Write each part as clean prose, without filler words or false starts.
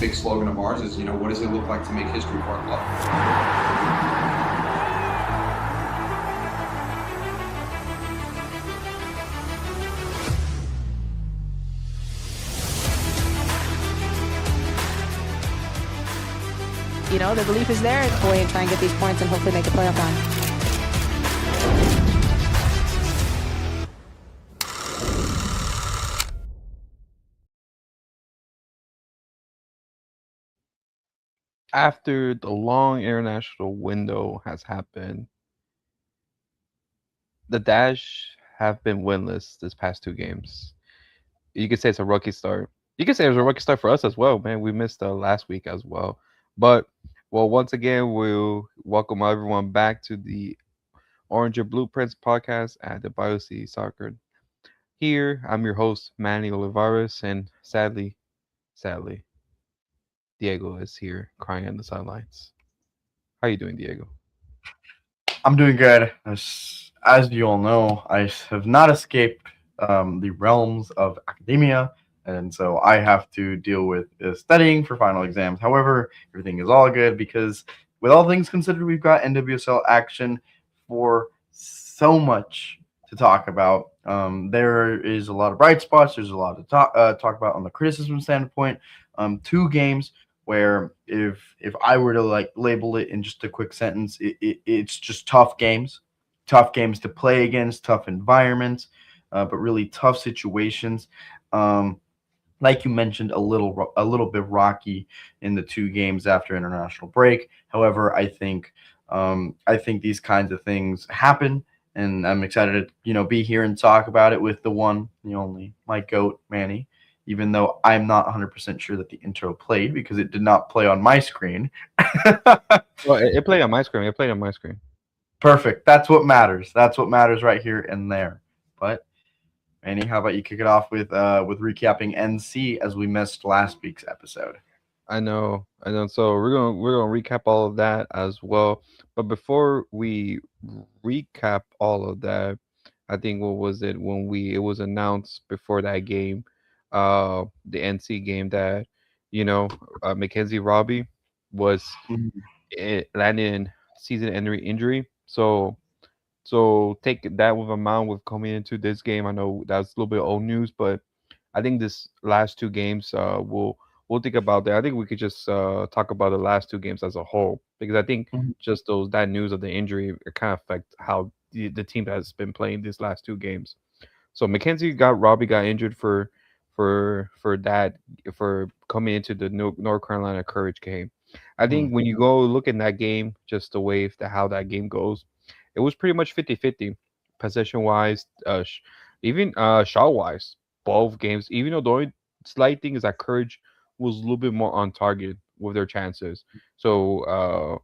big slogan of ours is, what does it look like to make history for our club? The belief is there. Go away and try and get these points and hopefully make a playoff run. After the long international window has happened, the Dash have been winless this past two games. You could say it's a rookie start. You could say it was a rookie start for us as well, man. We missed last week as well. But, well, once again, we'll welcome everyone back to the Orange and Blueprints podcast at the BioC Soccer. Here, I'm your host, Manny Olivares, and sadly, Diego is here crying on the sidelines. How you doing, Diego? I'm doing good. As you all know, I have not escaped the realms of academia, and so I have to deal with studying for final exams. However, everything is all good because, with all things considered, we've got NWSL action for so much to talk about. There is a lot of bright spots. There's a lot to talk about on the criticism standpoint. Two games where if I were to like label it in just a quick sentence, it's just tough games to play against, tough environments, but really tough situations. Like you mentioned, a little bit rocky in the two games after international break. However, I think these kinds of things happen, and I'm excited to be here and talk about it with the one, the only, my goat, Manny. Even though I'm not 100% sure that the intro played because it did not play on my screen. Well, it played on my screen. It played on my screen. Perfect. That's what matters. That's what matters right here and there. But Manny, how about you kick it off with recapping NC as we missed last week's episode? I know. So we're gonna recap all of that as well. But before we recap all of that, I think what was it when we it was announced before that game, the NC game that you know Mackenzie Robbie was landed in season-ending injury. So take that with amount with coming into this game. I know that's a little bit old news, but I think this last two games, we'll think about that. I think we could just talk about the last two games as a whole because I think Mhm. just those that news of the injury it kind of affect how the team has been playing these last two games. So Robbie got injured for that for coming into the North Carolina Courage game. I Mhm. think when you go look in that game, just the way how that game goes, it was pretty much 50-50 possession wise, even shot wise. Both games, even though the only slight thing is that Courage was a little bit more on target with their chances. So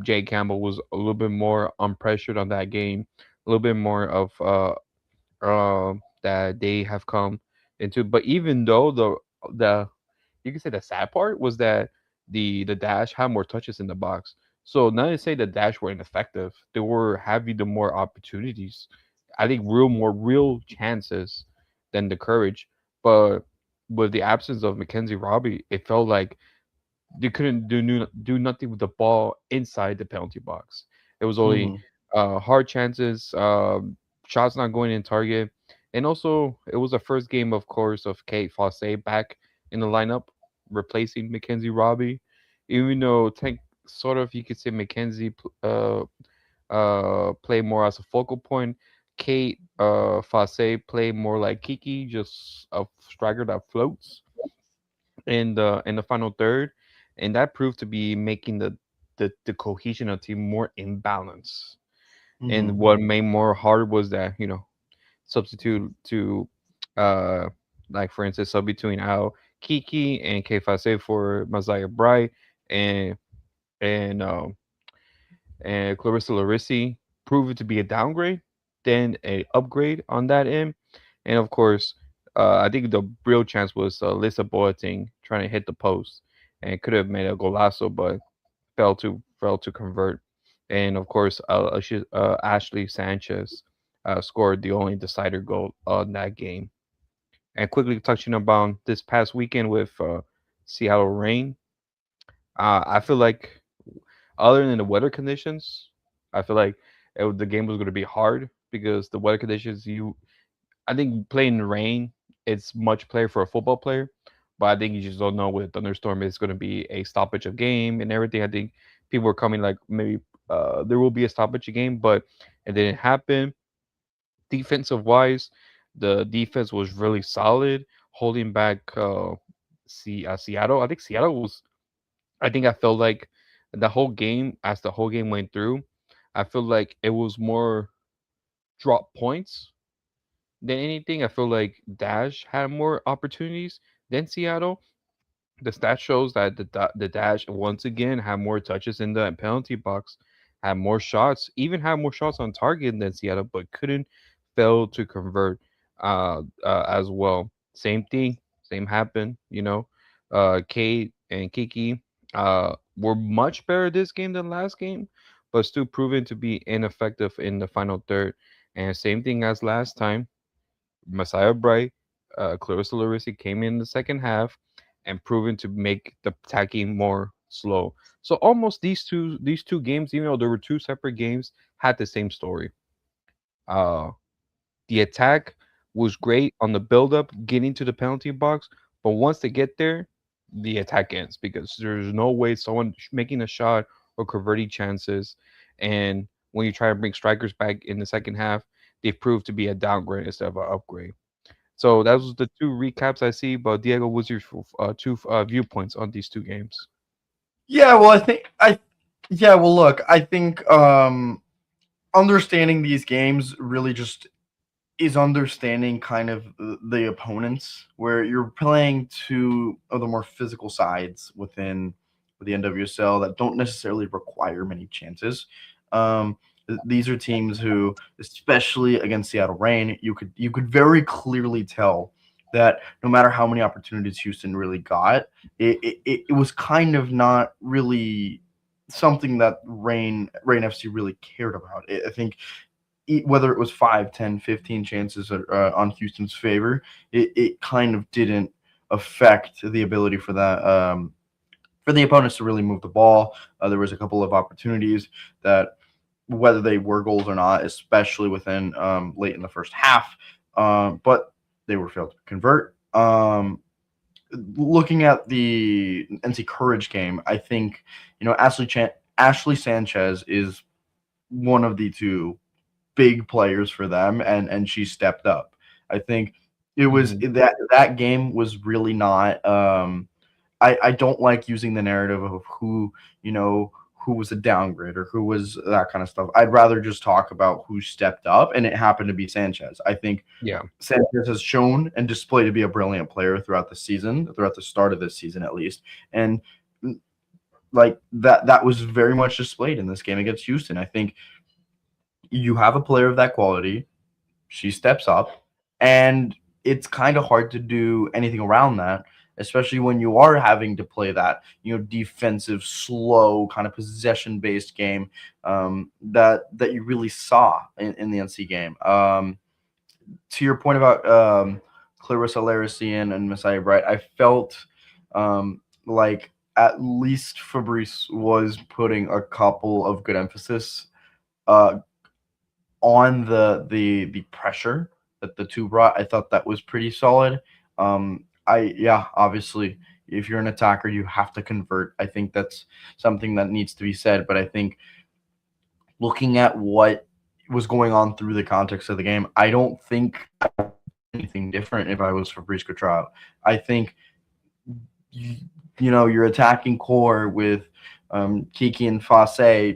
Jay Campbell was a little bit more unpressured on that game, a little bit more of that they have come into. But even though the you can say the sad part was that the Dash had more touches in the box. So not to say the Dash were ineffective, they were having the more opportunities. I think more real chances than the Courage. But with the absence of Mackenzie Robbie, it felt like they couldn't do nothing with the ball inside the penalty box. It was only Mhm. hard chances, shots not going in target, and also it was the first game, of course, of Kate Fosse back in the lineup, replacing Mackenzie Robbie. Even though Tank sort of you could say Mackenzie play more as a focal point. Kate Fosse play more like Kiki, just a striker that floats in the final third, and that proved to be making the cohesion of the team more imbalanced. And Mhm. what made more hard was that substitute to uh like for instance sub between Al Kiki and Kfase for Messiah Bright and and um and Clarissa Larissi proved to be a downgrade, then a upgrade on that end. And of course, I think the real chance was Lisa Boateng trying to hit the post and could have made a golazo, but failed to convert. And of course, Ashley Sanchez scored the only decider goal on that game. And quickly touching about this past weekend with Seattle Rain. I feel like other than the weather conditions, I feel like the game was going to be hard because the weather conditions. I think playing in rain, it's much player for a football player, but I think you just don't know with thunderstorm it's going to be a stoppage of game and everything. I think people were coming like maybe there will be a stoppage of game, but it didn't happen. Defensive wise, the defense was really solid, holding back Seattle. I think Seattle was. I think I felt like the whole game, as the whole game went through, I feel like it was more drop points than anything. I feel like Dash had more opportunities than Seattle. The stat shows that the Dash once again had more touches in the penalty box, had more shots, even had more shots on target than Seattle, but couldn't fail to convert as well. Same thing, same happened. Kate and Kiki were much better this game than last game, but still proven to be ineffective in the final third. And same thing as last time. Messiah Bright, Clarissa Larisi came in the second half and proven to make the attacking more slow. So almost these two games, even though there were two separate games, had the same story. Uh, the attack was great on the build up, getting to the penalty box, but once they get there, the attack ends because there's no way someone making a shot or converting chances. And when you try to bring strikers back in the second half, they've proved to be a downgrade instead of an upgrade. So that was the two recaps I see. But Diego, what's your two viewpoints on these two games? Yeah, well, yeah, well, look, I think understanding these games really just is understanding kind of the opponents where you're playing two of the more physical sides within the NWSL that don't necessarily require many chances. Um, these are teams who, especially against Seattle Rain, you could very clearly tell that no matter how many opportunities Houston really got, it was kind of not really something that Rain FC really cared about. I think whether it was 5, 10, 15 chances on Houston's favor, it kind of didn't affect the ability for the opponents to really move the ball. There was a couple of opportunities that, whether they were goals or not, especially within late in the first half, but they were failed to convert. Looking at the NC Courage game, I think Ashley Sanchez is one of the two big players for them, and she stepped up. I think it was Mhm. that game was really not. I don't like using the narrative of who was a downgrade or who was that kind of stuff. I'd rather just talk about who stepped up, and it happened to be Sanchez. I think Yeah. Sanchez has shown and displayed to be a brilliant player throughout the season, throughout the start of this season at least, and like that was very much displayed in this game against Houston. I think you have a player of that quality, she steps up, and it's kind of hard to do anything around that, especially when you are having to play that defensive, slow kind of possession based game that you really saw in the NC game. To your point about Clarissa Larisian and Messiah Bright, I felt like at least Fabrice was putting a couple of good emphasis uh, on the pressure that the two brought. I thought that was pretty solid. Obviously, if you're an attacker, you have to convert. I think that's something that needs to be said. But I think looking at what was going on through the context of the game, I don't think I would do anything different if I was Fabrice Contrao. I think you, your attacking core with Kiki and Fosse.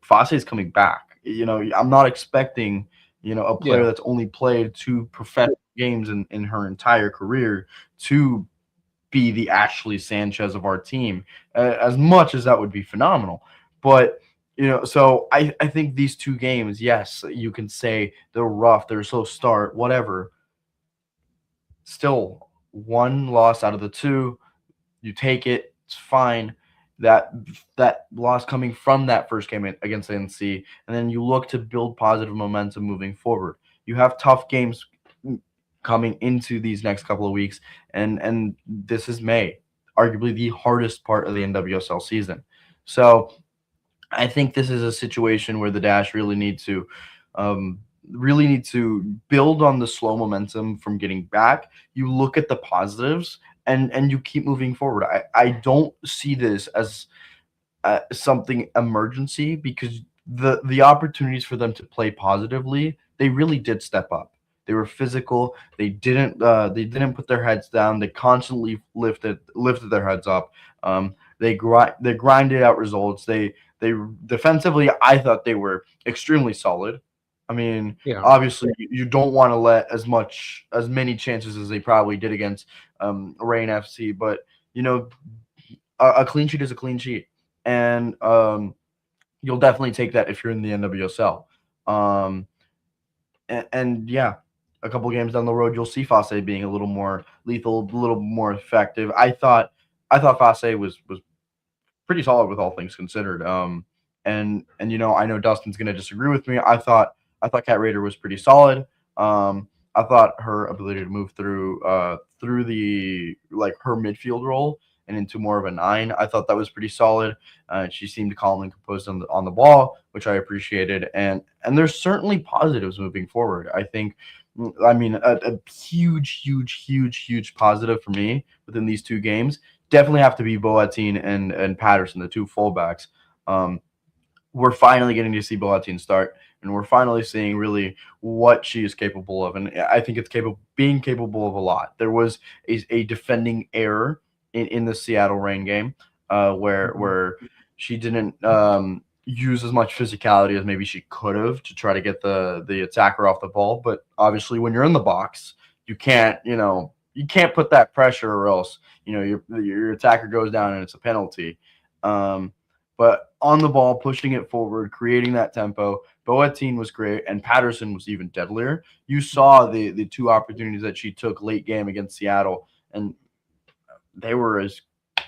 Fosse is coming back. I'm not expecting a player Yeah. that's only played two professional games in her entire career to be the Ashley Sanchez of our team. As much as that would be phenomenal, but so I think these two games, yes, you can say they're rough, they're slow start, whatever. Still, one loss out of the two, you take it. It's fine. That loss coming from that first game against NC, and then you look to build positive momentum moving forward. You have tough games coming into these next couple of weeks, and this is May. arguably the hardest part of the NWSL season. So I think this is a situation where the Dash um, really need to build on the slow momentum from getting back. You look at the positives and you keep moving forward. I don't see this as something emergency because the opportunities for them to play positively, they really did step up. They were physical. They didn't put their heads down. They constantly lifted their heads up. They grinded out results. They defensively, I thought they were extremely solid. I mean, Yeah. obviously, you don't want to let as many chances as they probably did against Rain FC, but you know, a clean sheet is a clean sheet, and you'll definitely take that if you're in the NWSL. Um, and yeah, a couple games down the road, you'll see Fase being a little more lethal, a little more effective. I thought Fase was pretty solid with all things considered. And I know Dustin's gonna disagree with me. I thought Cat Raider was pretty solid. I thought her ability to move through the like her midfield role and into more of a nine. I thought that was pretty solid. She seemed calm and composed on the ball, which I appreciated. And there's certainly positives moving forward. I think. I mean, a huge, huge, huge, huge positive for me within these two games definitely have to be Boateng and Patterson, the two fullbacks. Um, we're finally getting to see Boateng start, and we're finally seeing really what she is capable of. And I think it's capable of a lot. There was a defending error in the Seattle Rain game where she didn't use as much physicality as maybe she could have to try to get the attacker off the ball. But obviously, when you're in the box, you can't put that pressure, or else your attacker goes down and it's a penalty. But on the ball, pushing it forward, creating that tempo, Boateng was great, and Patterson was even deadlier. You saw the two opportunities that she took late game against Seattle, and they were as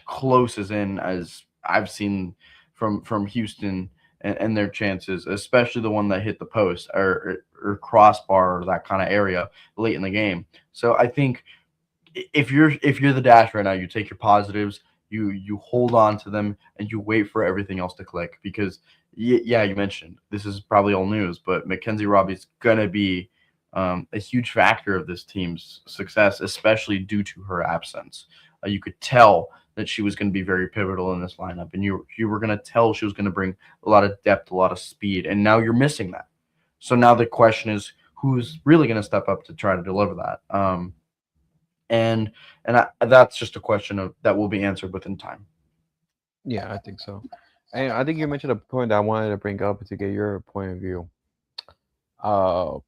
close as I've seen from Houston and their chances, especially the one that hit the post or crossbar or that kind of area late in the game. So I think if you're the Dash right now, you take your positives, you hold on to them, and you wait for everything else to click. Because yeah, you mentioned this is probably all news, but Mackenzie Robbie's gonna be a huge factor of this team's success, especially due to her absence. You could tell that she was going to be very pivotal in this lineup, and you were going to tell she was going to bring a lot of depth, a lot of speed, and now you're missing that. So now the question is, who's really going to step up to try to deliver that? And that's just a question of that will be answered within time. Yeah, I think so. And I think you mentioned a point that I wanted to bring up to get your point of view. Uh,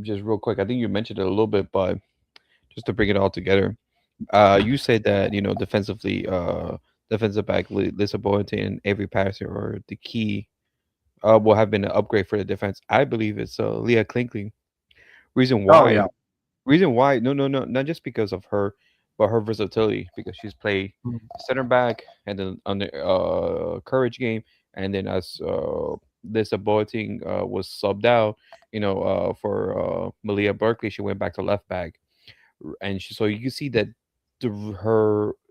just real quick, I think you mentioned it a little bit, but just to bring it all together, you said that defensively, defensive back Lisa Boynton and Avery Patterson are the key. Will have been an upgrade for the defense. I believe it's Leah Klinkley. Reason Oh why? yeah. Reason why? No, no, no, not just because of her, but her versatility. Because she's played center back, and then on the courage game, and then as Lisa Boating was subbed out, for Malia Berkeley, she went back to left back, and so you can see that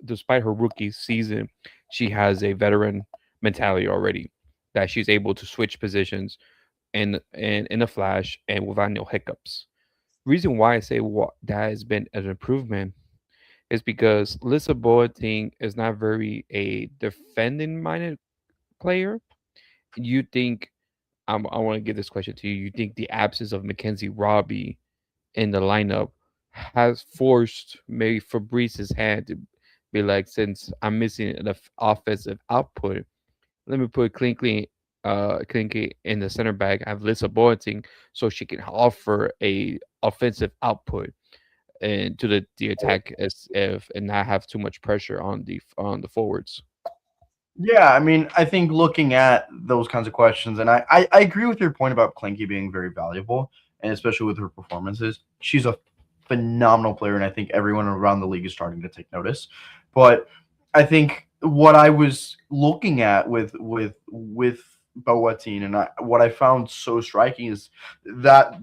despite her rookie season, she has a veteran mentality already, that she's able to switch positions in a flash and without no hiccups. Reason why I say that has been an improvement is because Lisa Boateng is not very a defending minded player. You think I want to give this question to you. You think the absence of Mackenzie Robbie in the lineup has forced maybe Fabrice's hand to be like, since I'm missing the offensive output, let me put Clinky in the center back, have Lisa Boateng, so she can offer a offensive output and to the attack as if and not have too much pressure on the forwards. Yeah, I mean, I think looking at those kinds of questions, and I agree with your point about Clinky being very valuable, and especially with her performances. She's a phenomenal player, and I think everyone around the league is starting to take notice. But I think what I was looking at with Boateng, and what I found so striking is that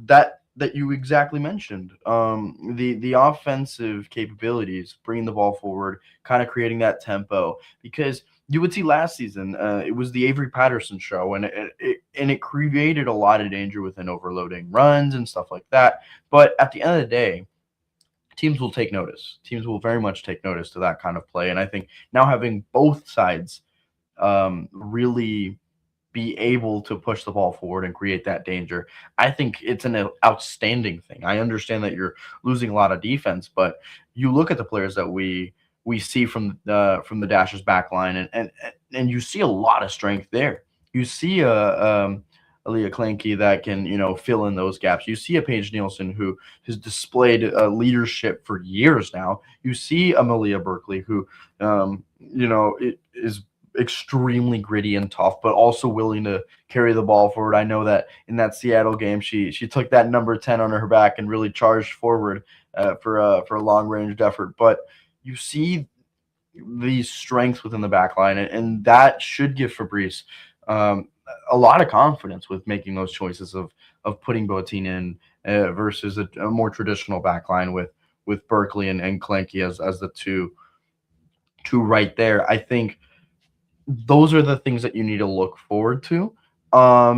that you exactly mentioned. The offensive capabilities, bringing the ball forward, kind of creating that tempo. Because you would see last season, it was the Avery Patterson show, and it created a lot of danger within overloading runs and stuff like that. But at the end of the day, teams will take notice. Teams will very much take notice to that kind of play, and I think now having both sides really be able to push the ball forward and create that danger. I think it's an outstanding thing. I understand that you're losing a lot of defense, but you look at the players that we see from the Dashers back line, and you see a lot of strength there. You see a Leah Klanke that can fill in those gaps. You see a Paige Nielsen who has displayed leadership for years now. You see a Malia Berkeley who is extremely gritty and tough, but also willing to carry the ball forward. I know that in that Seattle game, she took that number 10 on her back and really charged forward for a long ranged effort. But you see these strengths within the back line, and that should give Fabrice a lot of confidence with making those choices of putting Boateng in versus a more traditional back line with Berkeley and Klenke as the two right there. I think those are the things that you need to look forward to. I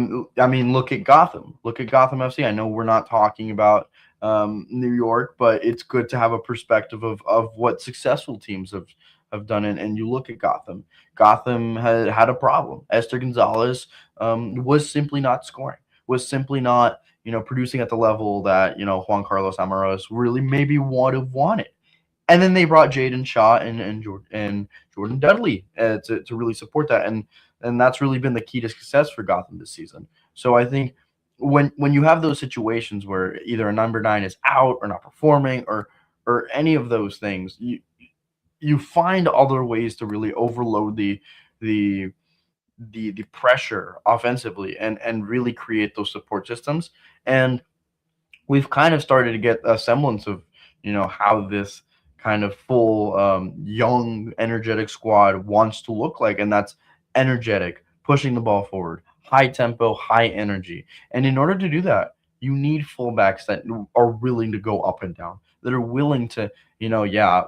mean, look at Gotham. Look at Gotham FC. I know we're not talking about New York, but it's good to have a perspective of what successful teams have done. And you look at Gotham. Gotham had a problem. Esther Gonzalez was simply not scoring. Was simply not producing at the level that Juan Carlos Amaros really maybe would have wanted. And then they brought Jaden Shaw and Jordan Dudley to really support that, and that's really been the key to success for Gotham this season. So I think when you have those situations where either a number 9 is out or not performing or any of those things, you find other ways to really overload the the pressure offensively and really create those support systems. And we've kind of started to get a semblance of how this kind of full young energetic squad wants to look like, and that's energetic, pushing the ball forward, high tempo, high energy. And in order to do that, you need fullbacks that are willing to go up and down, that are willing to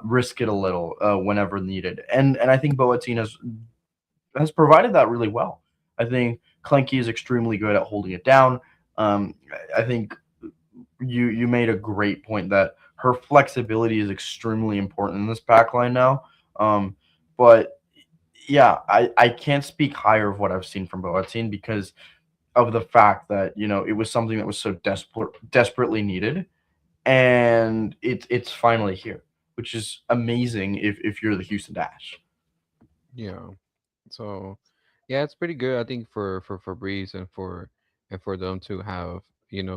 risk it a little whenever needed. And I think Boateng has provided that really well. I think Klenke is extremely good at holding it down. I think you made a great point that her flexibility is extremely important in this back line now. But yeah, I can't speak higher of what I've seen from Boateng because of the fact that it was something that was so desperately needed, and it's finally here, which is amazing if you're the Houston Dash. Yeah. So, yeah, it's pretty good. I think for Fabrice and for them to have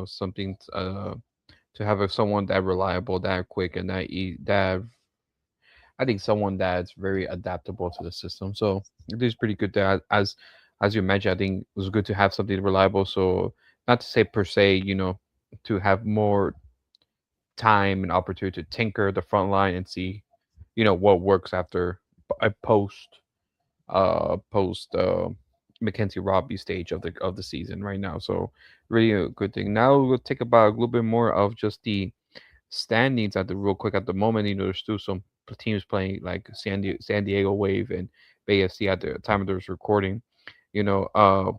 something to have someone that reliable, that quick, and that I think someone that's very adaptable to the system. So it is pretty good that as you mentioned, I think it was good to have something reliable. So not to say per se, to have more time and opportunity to tinker the front line and see, what works after a post Mackenzie Robbie stage of the season right now. So really a good thing. Now we'll take about a little bit more of just the standings at the real quick at the moment. There's still some teams playing like San Diego Wave and Bay FC at the time of this recording. You know, uh,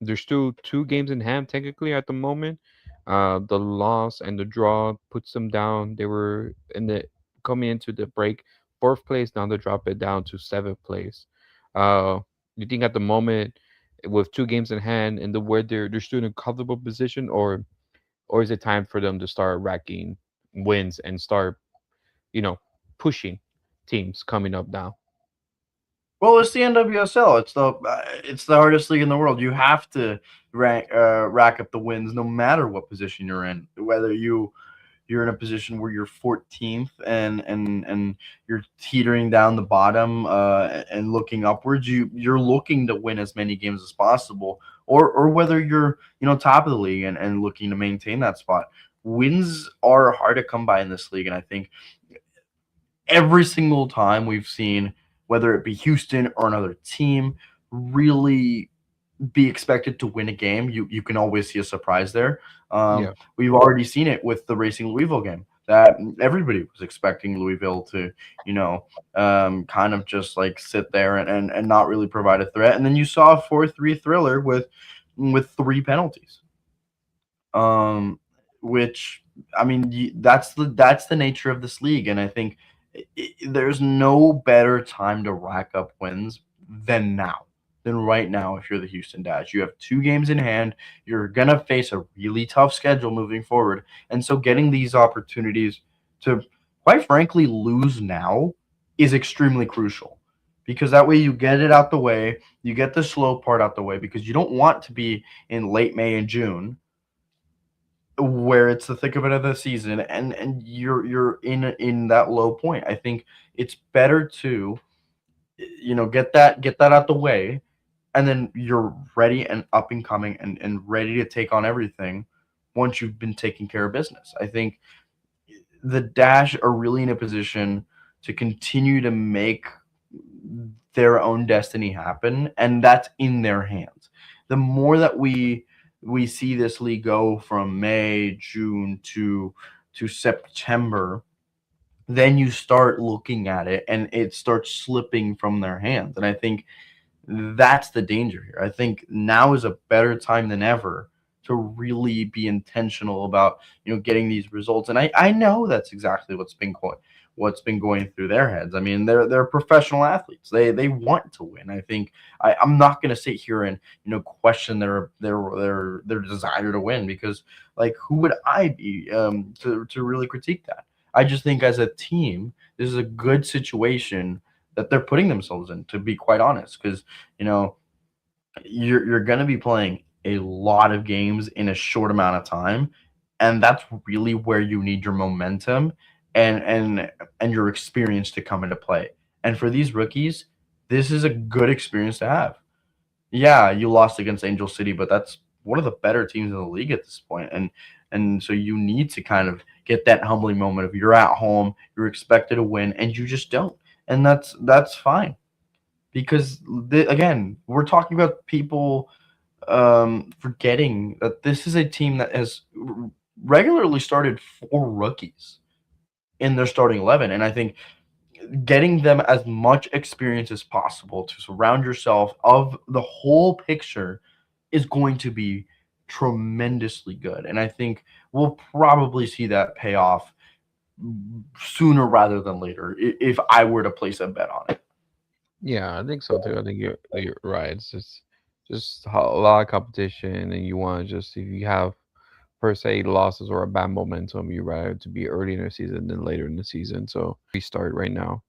there's still two games in hand technically at the moment. The loss and the draw puts them down. They were in the coming into the break fourth place. Now they drop it down to seventh place. Uh, you think at the moment with two games in hand and the where they're still in a comfortable position, or is it time for them to start racking wins and start you know pushing teams coming up now? Well, it's the NWSL. It's the hardest league in the world. You have to rack up the wins no matter what position you're in. Whether you're in a position where you're 14th and you're teetering down the bottom and looking upwards, you're looking to win as many games as possible, or whether you're top of the league and looking to maintain that spot. Wins are hard to come by in this league, and I think every single time we've seen, whether it be Houston or another team, really be expected to win a game. You can always see a surprise there. Yeah. We've already seen it with the Racing Louisville game that everybody was expecting Louisville to, you know, kind of just like sit there and not really provide a threat. And then you saw a 4-3 thriller with three penalties. Um, which I mean, that's the nature of this league, and I think there's no better time to rack up wins than now, than right now. If you're the Houston Dash, you have two games in hand. You're gonna face a really tough schedule moving forward, and so getting these opportunities to, quite frankly, lose now is extremely crucial. Because that way you get it out the way, you get the slow part out the way, because you don't want to be in late May and June where it's the thick of it of the season and you're in that low point. I think it's better to get that out the way, and then you're ready and up and coming and ready to take on everything once you've been taking care of business. I think the Dash are really in a position to continue to make their own destiny happen, and that's in their hands. The more that we see this league go from May, June to September, then you start looking at it and it starts slipping from their hands. And I think that's the danger here. I think now is a better time than ever to really be intentional about getting these results. And I know that's exactly what's been going through their heads. I mean, they're professional athletes. They want to win. I think I'm not going to sit here and question their desire to win, because like who would I be to really critique that? I just think as a team, this is a good situation that they're putting themselves in, to be quite honest, because you know you're going to be playing a lot of games in a short amount of time, and that's really where you need your momentum and your experience to come into play. And for these rookies, this is a good experience to have. Yeah, you lost against Angel City, but that's one of the better teams in the league at this point, and so you need to kind of get that humbling moment of you're at home, you're expected to win, and you just don't, and that's fine, because again, we're talking about people forgetting that this is a team that has regularly started four rookies in their starting 11, and I think getting them as much experience as possible to surround yourself of the whole picture is going to be tremendously good. And I think we'll probably see that pay off sooner rather than later if I were to place a bet on it. Yeah, I think so too. I think you're right. It's just a lot of competition, and you want to just, if you have per se losses or a bad momentum, you rather to be early in the season than later in the season. So restart right now,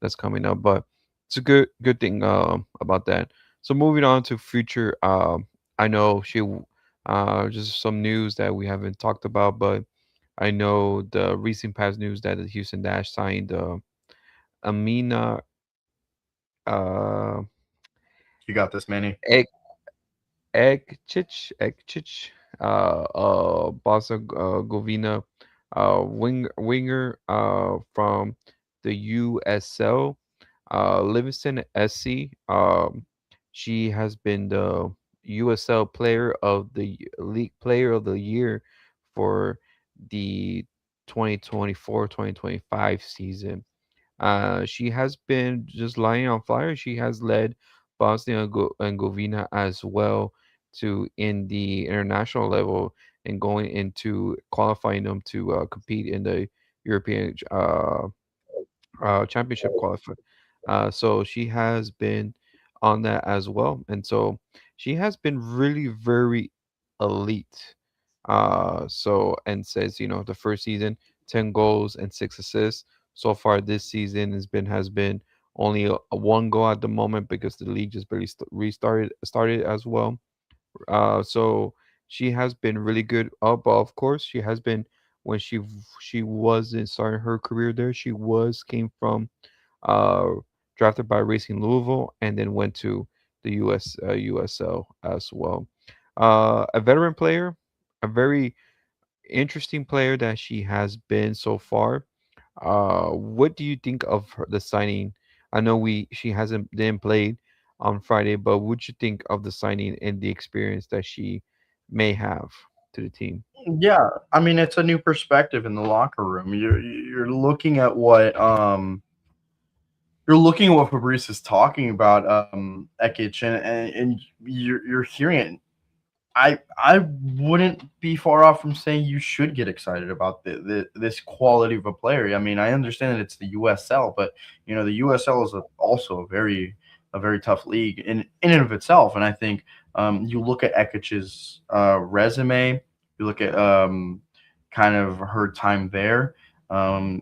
that's coming up, but it's a good thing about that. So moving on to future, I know just some news that we haven't talked about, but I know the recent past news that the Houston Dash signed Amina uh You got this, Manny. Ekchich, Bosnia winger from the USL, Livingston SC. She has been the USL League Player of the Year for the 2024-2025 season. She has been just lying on fire. She has led Bosnia and Herzegovina as well to in the international level and going into qualifying them to compete in the European championship qualify. So she has been on that as well, and so she has been really very elite. So and says the first season, 10 goals and 6 assists. So far this season has been only a one goal at the moment because the league just barely restarted started as well. So she has been really good. But of course, she has been when she wasn't starting her career there. She came from uh, drafted by Racing Louisville and then went to the USL as well. A veteran player, a very interesting player that she has been so far. What do you think of the signing? I know we she hasn't been played on Friday. But what you think of the signing and the experience that she may have to the team? Yeah, I mean it's a new perspective in the locker room. You're looking at what you're looking at what Fabrice is talking about, Ekich, and you're hearing it. I wouldn't be far off from saying you should get excited about this quality of a player. I mean, I understand that it's the USL, but the USL is also a very tough league in and of itself. And I think you look at Ekich's resume, you look at kind of her time there.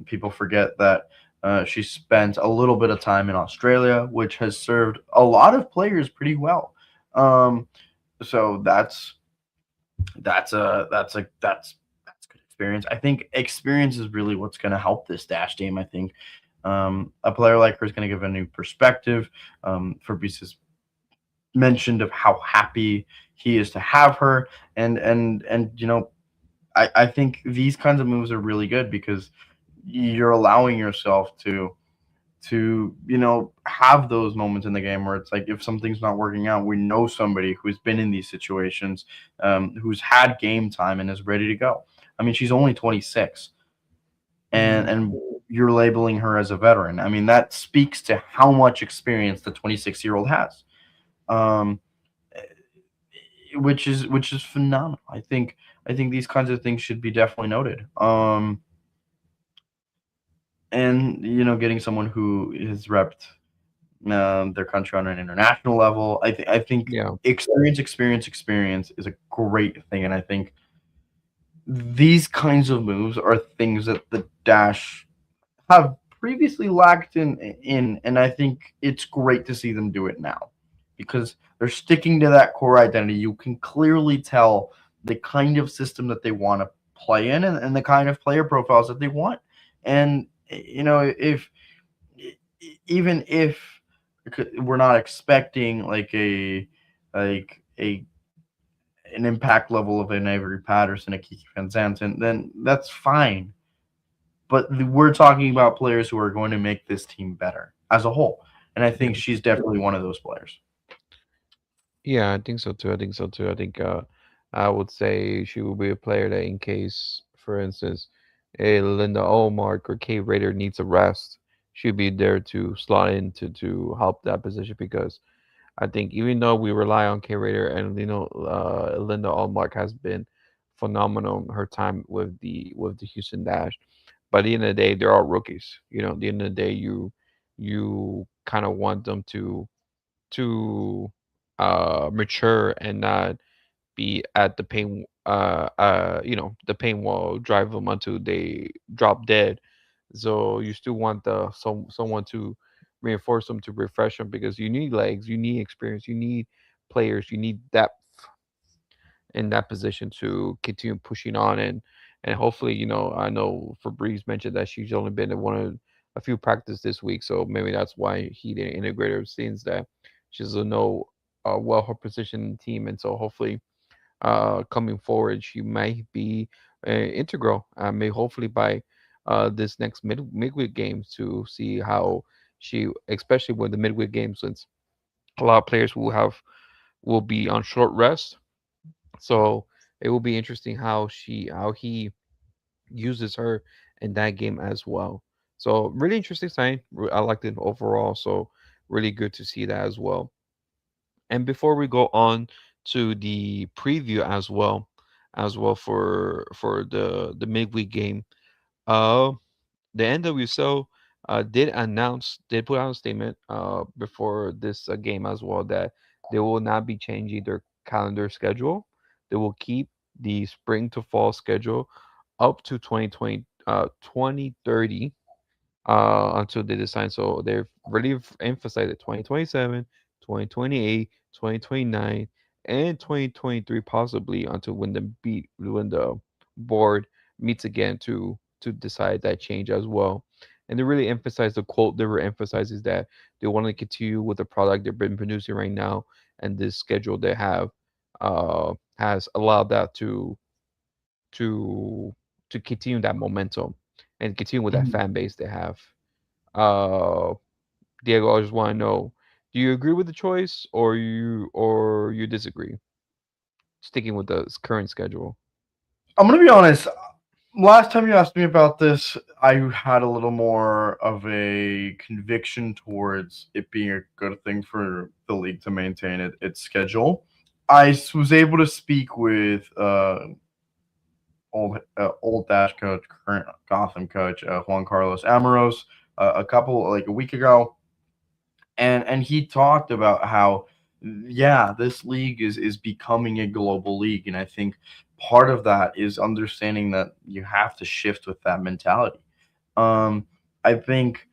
People forget that she spent a little bit of time in Australia, which has served a lot of players pretty well. Um, so that's good experience. I think experience is really what's going to help this dash team. I think a player like her is going to give a new perspective. Fabrice has mentioned of how happy he is to have her, and I think these kinds of moves are really good because you're allowing yourself to have those moments in the game where it's like if something's not working out, we know somebody who's been in these situations, who's had game time and is ready to go. I mean, she's only 26, and Mhm. and you're labeling her as a veteran. I mean, that speaks to how much experience the 26-year-old has, um, which is phenomenal. I think these kinds of things should be definitely noted. And getting someone who has repped their country on an international level. I think Yeah, experience is a great thing, and I think these kinds of moves are things that the Dash have previously lacked in, and I think it's great to see them do it now because they're sticking to that core identity. You can clearly tell the kind of system that they want to play in and the kind of player profiles that they want. And if even if we're not expecting like a an impact level of an Avery Patterson, a Kiki Van Zanten, then that's fine. But we're talking about players who are going to make this team better as a whole, and I yeah, think she's definitely one of those players. yeah. I think so too. I think so too. I think I would say she will be a player that, in case, for instance, a Linda Olmark or Kay Raider needs a rest, she'll be there to slot in to help that position because I think even though we rely on K Raider and Linda Allmark has been phenomenal in her time with the Houston Dash, but at the end of the day, they're all rookies. At the end of the day, you kind of want them to mature and not be at the the pain wall, drive them until they drop dead. So you still want someone to reinforce them, to refresh them, because you need legs, you need experience, you need players, you need depth in that position to continue pushing on. And hopefully, I know Fabrice mentioned that she's only been in a few practice this week, so maybe that's why he didn't integrate her, since that she doesn't know well her position in the team. And so hopefully, coming forward, she might be integral. May hopefully by this next midweek games, to see how she, especially with the midweek games, since a lot of players will be on short rest. So it will be interesting how he uses her in that game as well. So really interesting sign. I liked it overall. So really good to see that as well. And before we go on to the preview as well for the midweek game, uh, the NWSL did put out a statement before this game as well, that they will not be changing their calendar schedule. They will keep the spring to fall schedule up to 2030 until they decide. So they've really emphasized it: 2027, 2028, 2029, and 2023 possibly, until when the board meets again to decide that change as well. And they really emphasize, the quote they were emphasizes, that they want to continue with the product they've been producing right now, and this schedule they have has allowed that to to continue that momentum and continue with that Mhm. fan base they have. Uh, Diego, I just want to know, Do you agree with the choice, or you disagree? Sticking with the current schedule. I'm gonna be honest. Last time you asked me about this, I had a little more of a conviction towards it being a good thing for the league to maintain its schedule. Was able to speak with old Dash coach, current Gotham coach Juan Carlos Amaros a couple like a week ago, and he talked about how yeah, this league is becoming a global league, and I think part of that is understanding that you have to shift with that mentality. um I think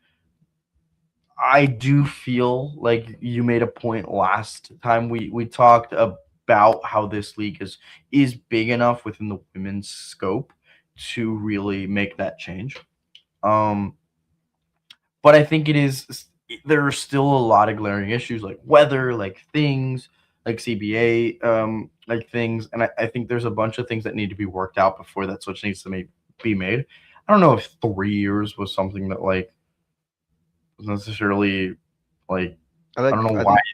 I do feel like you made a point last time we talked about how this league is big enough within the women's scope to really make that change. um but I think there are still a lot of glaring issues like weather, like things like CBA, like things, and I think there's a bunch of things that need to be worked out before that switch needs to be made. I don't know if 3 years was something that like was necessarily like I I like. don't know I why. think.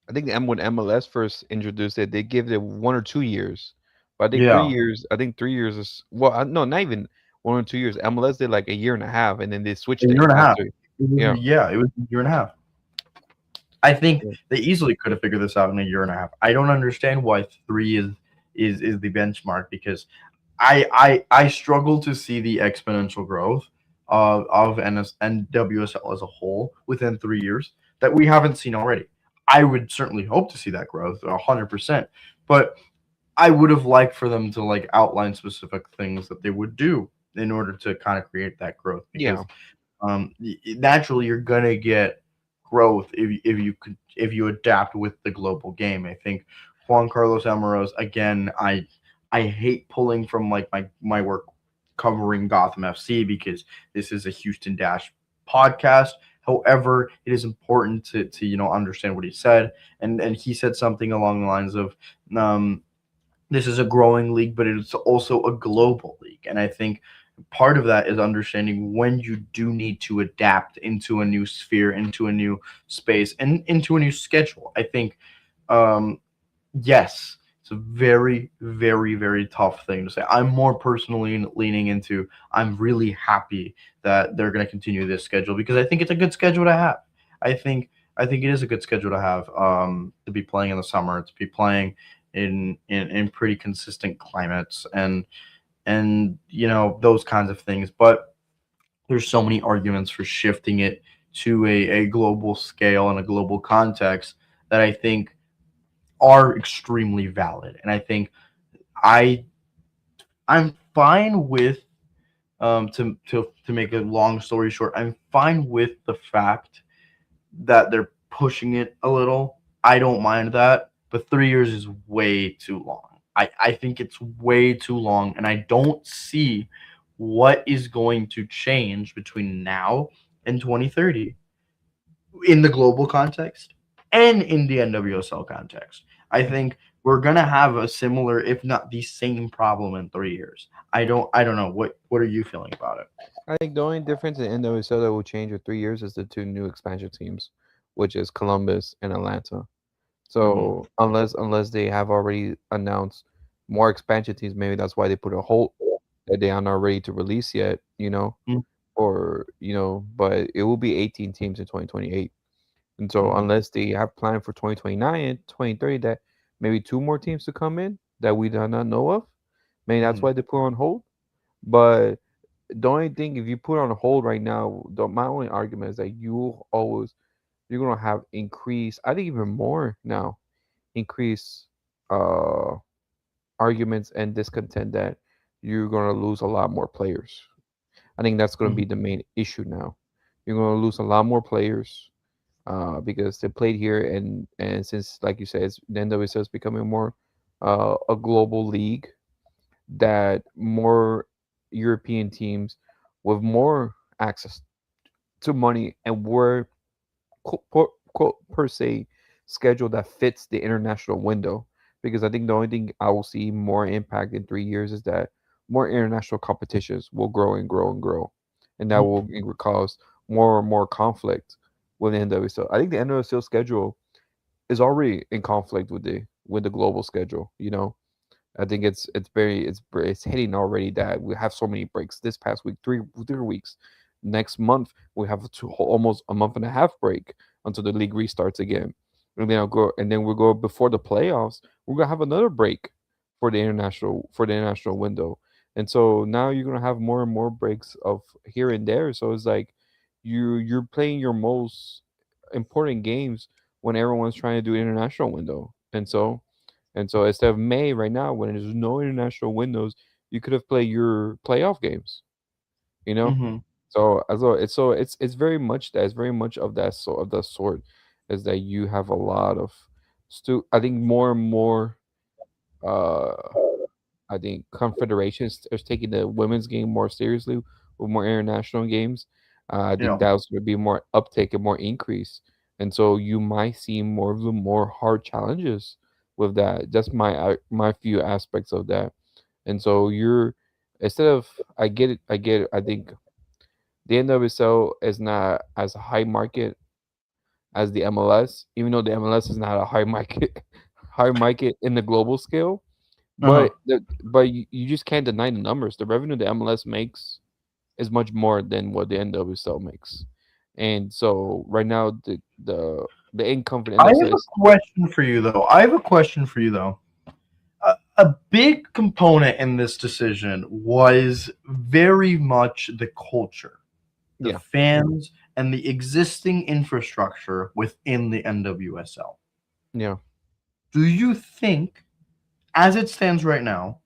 I think when MLS first introduced it, they gave it 1 or 2 years. But I think three Yeah, years. I think 3 years is well. No, not even 1 or 2 years. MLS did like a year and a half, and then they a switched year it and a half. after. Yeah. Yeah, it was a year and a half. I think Yeah. they easily could have figured this out in a year and a half. I don't understand why 3 is the benchmark because I struggle to see the exponential growth of NWSL as a whole within 3 years that we haven't seen already. I would certainly hope to see that growth 100%, but I would have liked for them to like outline specific things that they would do in order to kind of create that growth Yeah. because naturally you're gonna get growth if you adapt with the global game. I think Juan Carlos Amaros again. I hate pulling from like my work covering Gotham FC because this is a Houston Dash podcast. However, it is important to understand what he said, and he said something along the lines of um, this is a growing league, but it's also a global league. And I think part of that is understanding when you do need to adapt into a new sphere, into a new space, and into a new schedule. I think, um, yes, it's a very, very, very tough thing to say. I'm more personally leaning into I'm really happy that they're going to continue this schedule because I think it's a good schedule to have. I think I think it is a good schedule to have to be playing in the summer, to be playing in pretty consistent climates and those kinds of things. But there's so many arguments for shifting it to a global scale and a global context that I think are extremely valid. And I think I I'm fine with to make a long story short, I'm fine with the fact that they're pushing it a little. I don't mind that, but 3 years is way too long. I think it's way too long, and I don't see what is going to change between now and 2030 in the global context and in the NWSL context. I think we're gonna have a similar, if not the same, problem in 3 years. I don't know. What are you feeling about it? I think the only difference in NWSL that will change in 3 years is the two new expansion teams, which is Columbus and Atlanta. Hmm. So unless they have already announced more expansion teams, maybe that's why they put a hold that they are not ready to release yet. But it will be 18 teams in 2028. And so Hmm. unless they have planned for 2029 and 2030 that maybe two more teams to come in that we do not know of, maybe that's Hmm. why they put on hold. But the only thing, if you put on hold right now, my only argument is that you're gonna have increase. I think even more now, increase uh arguments and discontent that you're gonna lose a lot more players. I think that's gonna Hmm. be the main issue now. You're gonna lose a lot more players because they played here, and since like you said, the NWSL is becoming more a global league, that more European teams with more access to money and were quote per se schedule that fits the international window. Because I think the only thing I will see more impact in 3 years is that more international competitions will grow and grow and grow, and that will cause more and more conflict with the NWSL. I think the NWSL schedule is already in conflict with the global schedule. You know, I think it's hitting already that we have so many breaks. This past week, 3 weeks. Next month we have almost a month and a half break until the league restarts again, and then we'll go before the playoffs. We're gonna have another break for the international window, and so now you're gonna have more and more breaks of here and there. So it's like you're playing your most important games when everyone's trying to do international window, and so instead of May right now, when there's no international windows, you could have played your playoff games. You know, Hmm. so it's very much that it's very much of that sort is that you have a lot of I think more and more uh I think confederations are taking the women's game more seriously with more international games. I think Yeah. that's going to be more uptake and more increase, and so you might see more of the more hard challenges with that. That's my few aspects of that, and so you're instead of I get it. I think the NWSL is not as a high market as the MLS, even though the MLS is not a high market high market in the global scale, Uh-huh. but you just can't deny the numbers. The revenue the MLS makes is much more than what the NWSL makes, and so right now the income for the I have NWSL a is question for you, though. I have a question for you, though. A big component in this decision was very much the culture, the yeah fans, and the existing infrastructure within the NWSL. yeah Do you think, as it stands right now,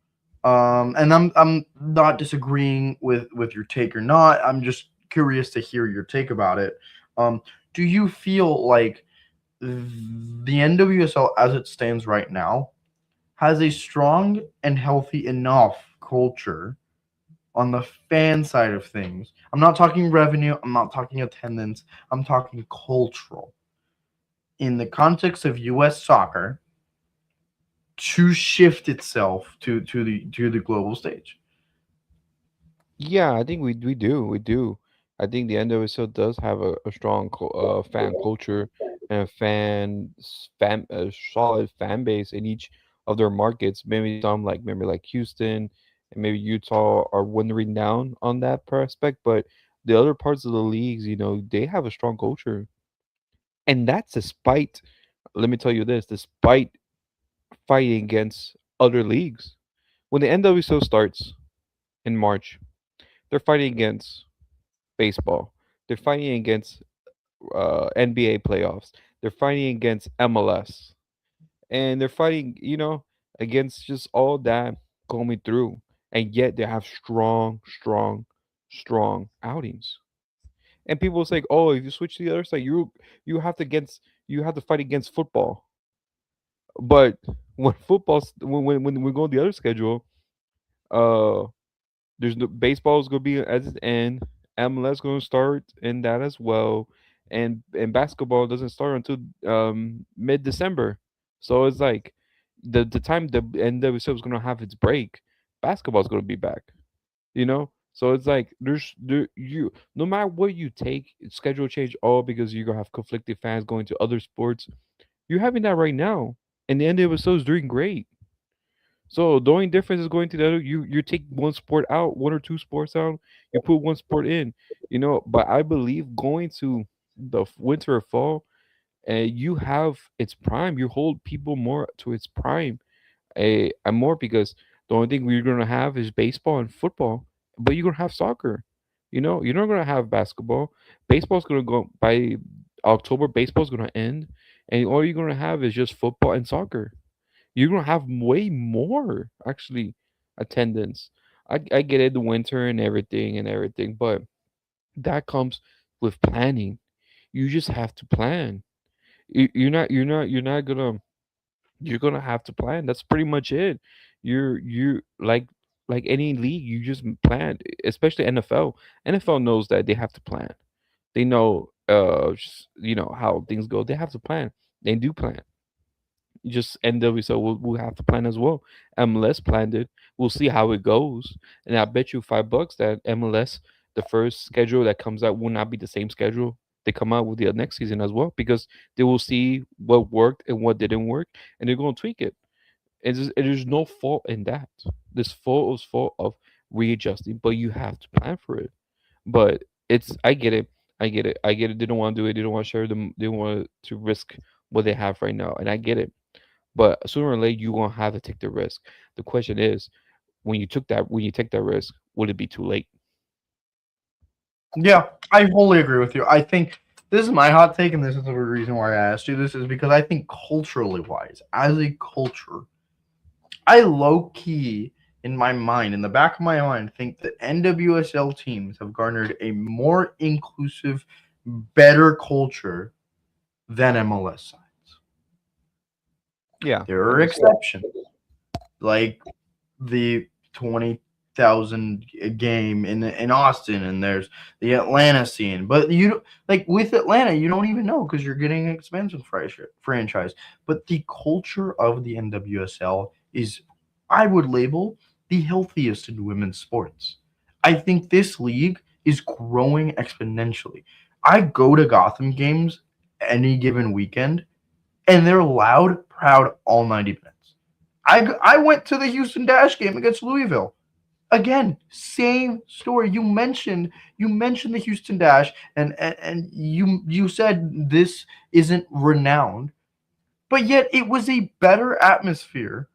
and I'm not disagreeing with your take or not. I'm just curious to hear your take about it. Um, do you feel like the NWSL, as it stands right now, has a strong and healthy enough culture on the fan side of things? I'm not talking revenue. I'm not talking attendance. I'm talking cultural. In the context of U.S. soccer, to shift itself to the global stage. yeah. I think we do. I think the NWSL does have a strong fan culture and a solid fan base in each of their markets. Maybe some like maybe like Houston and maybe Utah are wandering down on that prospect, but the other parts of the leagues, they have a strong culture, and that's despite. Let me tell you this: despite fighting against other leagues, when the NWSL starts in March, they're fighting against baseball. They're fighting against NBA playoffs. They're fighting against MLS, and they're fighting, against just all that coming through. And yet they have strong, strong, strong outings. And people say, "Oh, if you switch to the other side, you have to fight against football." But when we go on the other schedule, uh, there's no baseball is gonna be at its end. MLS gonna start in that as well, and basketball doesn't start until mid December. So it's like the time the NWSL is gonna have its break, basketball is gonna be back. So it's like you no matter what you take, schedule change all because you're gonna have conflicted fans going to other sports. You're having that right now, and the NWSL is doing great. So the only difference is going to the other. You take one sport out, one or two sports out. You put one sport in. But I believe going to the winter or fall, you have its prime. You hold people more to its prime, and more because the only thing we're gonna have is baseball and football, but you're gonna have soccer. You're not gonna have basketball. Baseball's gonna go by October. Baseball's gonna end, and all you're gonna have is just football and soccer. You're gonna have way more actually attendance. I get it, the winter and everything, but that comes with planning. You just have to plan. You're gonna have to plan. That's pretty much it. You like any league, you just plan, especially NFL. NFL knows that they have to plan. They know how things go. They have to plan. They do plan. Just NWSL will have to plan as well. MLS planned it. We'll see how it goes. And I bet you $5 that MLS, the first schedule that comes out will not be the same schedule they come out with the next season as well, because they will see what worked and what didn't work, and they're going to tweak it. There's no fault in that. This fault is fault of readjusting, but you have to plan for it. But it's I get it. I get it. I get it. They don't want to do it. They don't want to share them. They don't want to risk what they have right now, and I get it. But sooner or later, you gonna have to take the risk. The question is, when you take that risk, would it be too late? Yeah, I wholly agree with you. I think this is my hot take, and this is the reason why I asked you this is because I think culturally wise, as a culture, I low key in my mind, in the back of my mind, think that NWSL teams have garnered a more inclusive, better culture than MLS sides. Yeah, There I are think so. exceptions, like the 20,000 game in Austin, and there's the Atlanta scene. But like with Atlanta, you don't even know because you're getting an expansion franchise. But the culture of the NWSL is, I would label, the healthiest in women's sports. I think this league is growing exponentially. I go to Gotham games any given weekend, and they're loud, proud all 90 minutes. I went to the Houston Dash game against Louisville. Again, same story. You mentioned the Houston Dash, and you said this isn't renowned, but yet it was a better atmosphere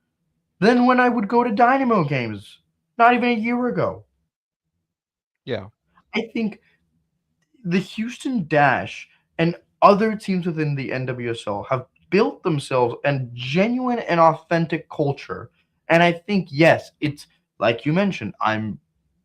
than when I would go to Dynamo games not even a year ago. Yeah, I think the Houston Dash and other teams within the NWSL have built themselves a genuine and authentic culture. And I think, yes, it's like you mentioned, I'm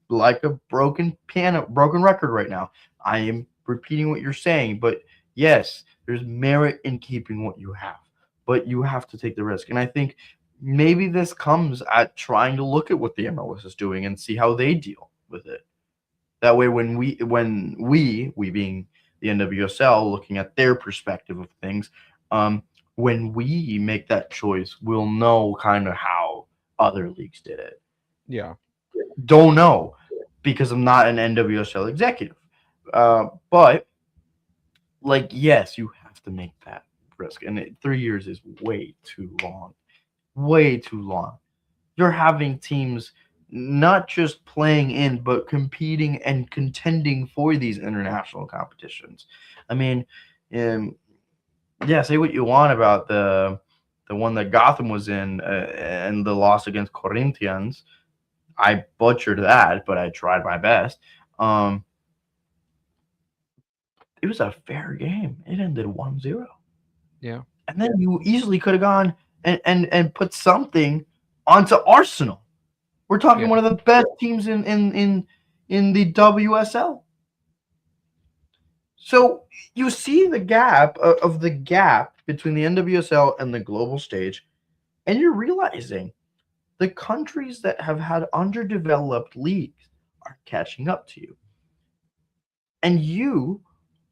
like a broken record right now. I am repeating what you're saying, but yes, there's merit in keeping what you have, but you have to take the risk. And I think maybe this comes at trying to look at what the MLS is doing and see how they deal with it. That way, when we being the NWSL, looking at their perspective of things, um, when we make that choice, we'll know kind of how other leagues did it. yeah, Don't know because I'm not an NWSL executive, but like yes, you have to make that risk, and 3 years is way too long, way too long. You're having teams not just playing in, but competing and contending for these international competitions. I mean, um, yeah, say what you want about the one that Gotham was in and the loss against Corinthians. I butchered that, but I tried my best. Um, it was a fair game. It ended 1-0. yeah, And then you easily could have gone and put something onto Arsenal. We're talking yeah, one of the best teams in the WSL. So you see the gap of the gap between the NWSL and the global stage, and you're realizing the countries that have had underdeveloped leagues are catching up to you, and you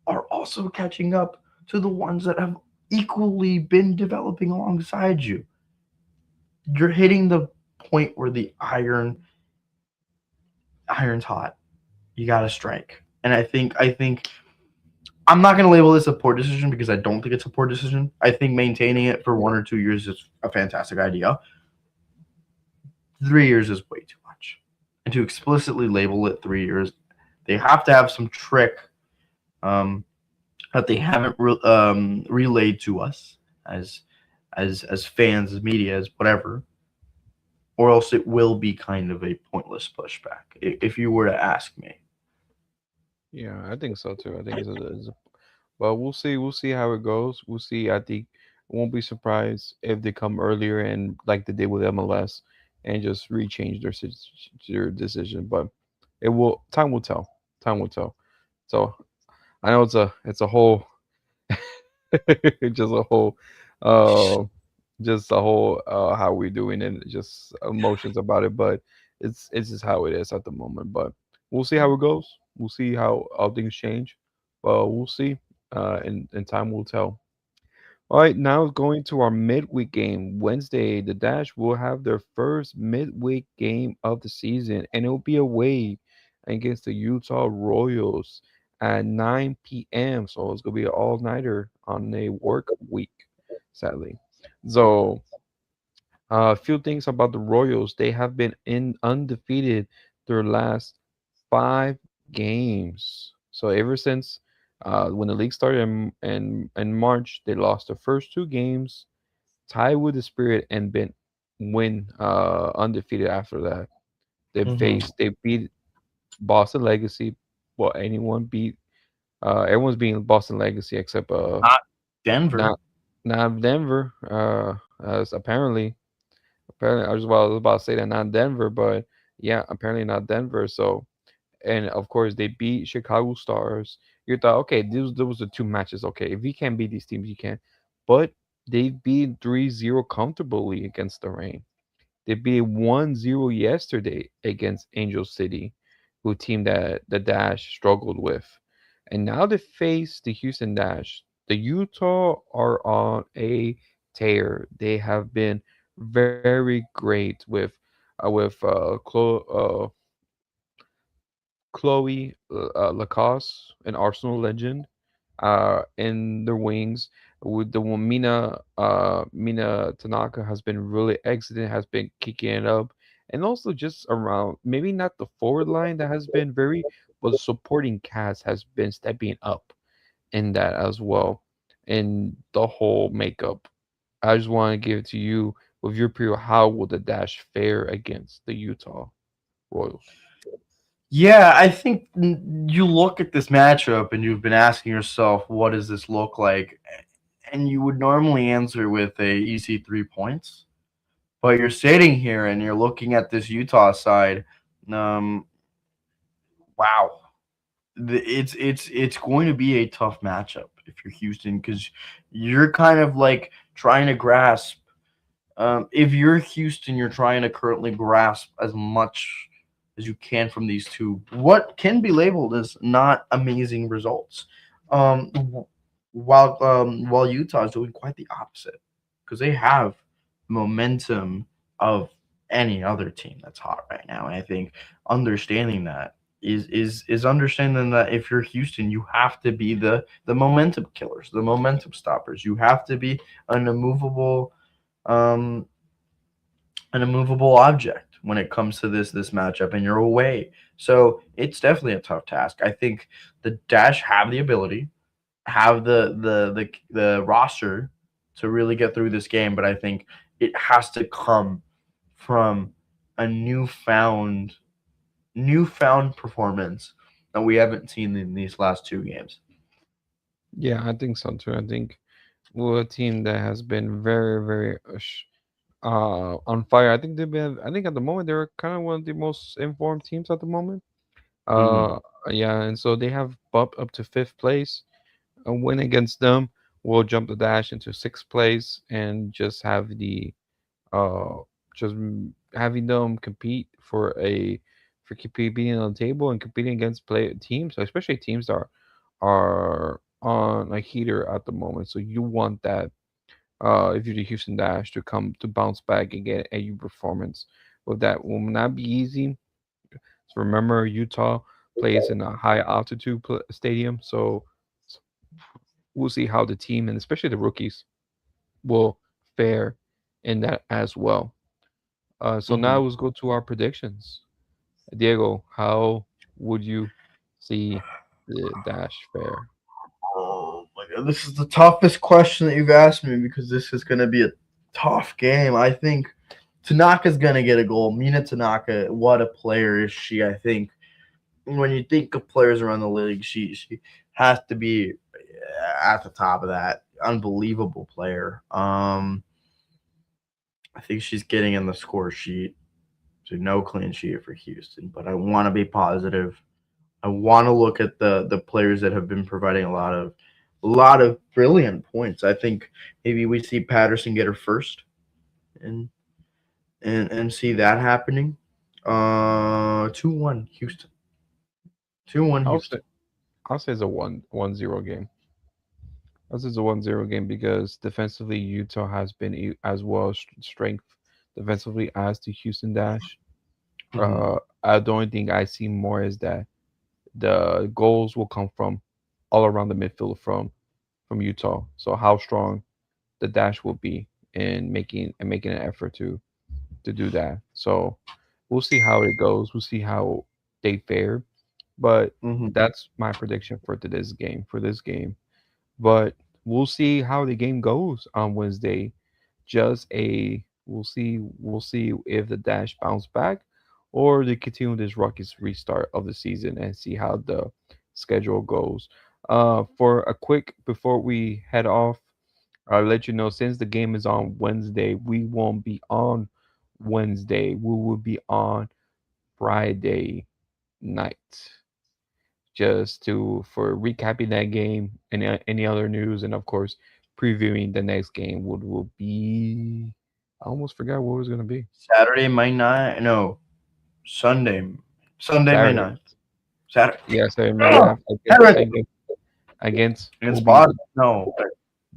are also catching up to the ones that have equally been developing alongside you. You're hitting the point where the iron's hot. You got to strike. And I think I'm not going to label this a poor decision because I don't think it's a poor decision. I think maintaining it for 1 or 2 years is a fantastic idea. 3 years is way too much. And to explicitly label it 3 years, they have to have some trick um, that they haven't relayed to us as as fans, as media, as whatever, or else it will be kind of a pointless pushback. If you were to ask me, yeah. I think so too. I think but we'll see. We'll see how it goes. We'll see. I think I won't be surprised if they come earlier and like they did with MLS and just rechange their decision. But it will. Time will tell. Time will tell. So I know it's a whole just a whole uh just a whole how we're doing it, just emotions about it, but it's just how it is at the moment. But we'll see how it goes. We'll see how things change. We'll see. And time will tell. All right, now going to our midweek game. Wednesday, the Dash will have their first midweek game of the season, and it will be away against the Utah Royals at 9 p.m. So it's gonna be an all-nighter on a work week, sadly. So a few things about the Royals. They have been in undefeated their last 5 games. So ever since when the league started in March, they lost the first 2 games, tied with the Spirit, and been win undefeated after that. Hmm. They beat Boston Legacy. Well, anyone beat everyone's beating Boston Legacy except Not Denver. not not Denver. As apparently I was about to say that not Denver, but yeah, apparently not Denver. So and of course they beat Chicago Stars. You thought, okay, those the 2 matches. Okay, if you can't beat these teams, you can. But they beat 3-0 comfortably against the Rain. They beat 1-0 yesterday against Angel City, who team that the Dash struggled with. And now they face the Houston Dash. The Utah are on a tear. They have been very great with Chloe Lacoste, an Arsenal legend, in their wings. With the one Mina Tanaka has been really excellent, has been kicking it up, and also just around maybe not the forward line that has been very, but the supporting cast has been stepping up in that as well, in the whole makeup. I just want to give it to you with your period. How will the Dash fare against the Utah Royals? Yeah, I think you look at this matchup and you've been asking yourself, what does this look like? And you would normally answer with a easy 3 points. But you're sitting here and you're looking at this Utah side. Um, wow, it's going to be a tough matchup if you're Houston because you're kind of like trying to grasp. If you're Houston, you're trying to currently grasp as much as you can from these two. What can be labeled as not amazing results, while Utah is doing quite the opposite because they have momentum of any other team that's hot right now. And I think understanding that is understanding that if you're Houston, you have to be the momentum killers, the momentum stoppers. You have to be an immovable um an immovable object when it comes to this matchup, and you're away. So it's definitely a tough task. I think the Dash have the ability, have the roster to really get through this game, but I think it has to come from a newfound performance that we haven't seen in these last 2 games. Yeah, I think so too. I think we're a team that has been very, very on fire. I think they've been. I think at the moment they're kind of one of the most informed teams at the moment. Mhm. Uh, yeah, and so they have bumped up to fifth place. A win against them will jump the dash into sixth place and just have the uh having them compete for competing on the table and competing against play teams, especially teams that are on a heater at the moment. So you want that if you're the Houston Dash to come to bounce back and get a performance. With that will not be easy. So remember, Utah plays in a high altitude stadium, so we'll see how the team and especially the rookies will fare in that as well. So now Mhm. let's go to our predictions. Diego, how would you see the Dash fare? Oh my god, this is the toughest question that you've asked me because this is going to be a tough game. I think Tanaka's going to get a goal. Mina Tanaka, what a player is she? I think when you think of players around the league, she has to be at the top of that. Unbelievable player. I think she's getting in the score sheet. So no clean sheet for Houston, but I want to be positive. I want to look at the players that have been providing a lot of brilliant points. I think maybe we see Patterson get her first and and see that happening. 2-1 Houston. 2-1 I'll say Houston. I'll say it's a 1-0 game. This is a 1-0 game because defensively Utah has been as well strength defensively as the Houston Dash. Mhm. The only thing I see more is that the goals will come from all around the midfield from Utah. So how strong the dash will be in making an effort to do that. So we'll see how it goes. We'll see how they fare. But Hmm. that's my prediction for this game. For this game, but we'll see how the game goes on Wednesday. Just a we'll see if the Dash bounce back or they continue this Rockies restart of the season and see how the schedule goes. For a quick before we head off, I'll let you know since the game is on Wednesday, we won't be on Wednesday. We will be on Friday night just to for recapping that game and any other news, and of course previewing the next game would will be. I almost forgot what it was gonna be. Saturday, May 9th. No, Sunday. Sunday, May Saturday. 9th. Saturday. Yeah, Saturday May Oh, 9th Saturday. against will Against be Boston. No,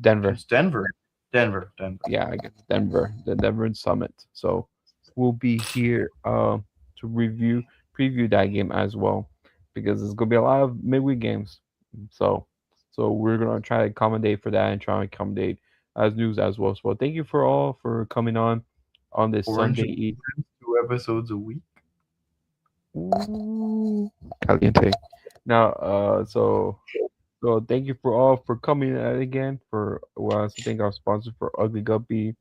Denver. against Denver. Denver. Yeah, against Denver, the Denver Summit. So we'll be here to preview that game as well because there's gonna be a lot of midweek games. So we're gonna try to accommodate for that and try to accommodate as news as well. So thank you for all for coming on this Orange Sunday and Eve. 2 episodes a week. Ooh, caliente. Now, so thank you for all for coming out again. For well, I thank our sponsor for Ugly Guppy,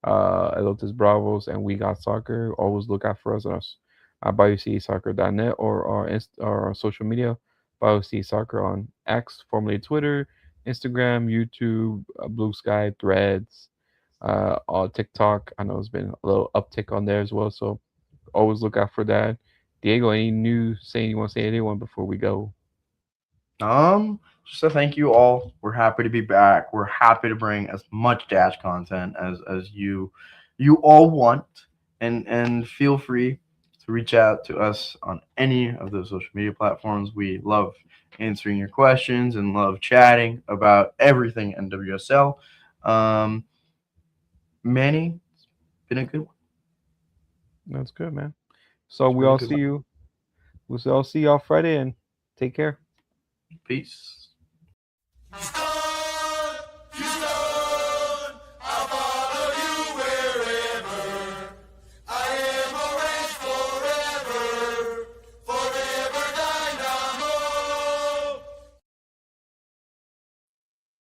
Elotes Bravos, and We Got Soccer. Always look out for us on us at BioCSoccer.net or our social media, BioC Soccer on X, formerly Twitter, Instagram, YouTube, Blue Sky, Threads, on TikTok. I know it's been a little uptick on there as well, so always look out for that. Diego, any news saying you want to say anyone before we go? Just a thank you all. We're happy to be back. We're happy to bring as much Dash content as you all want, and feel free to reach out to us on any of those social media platforms. We love answering your questions and love chatting about everything NWSL. Um, Manny, it's been a good one. That's good, man. So It's we been a all good see one. you. We'll all see y'all Friday and take care. Peace.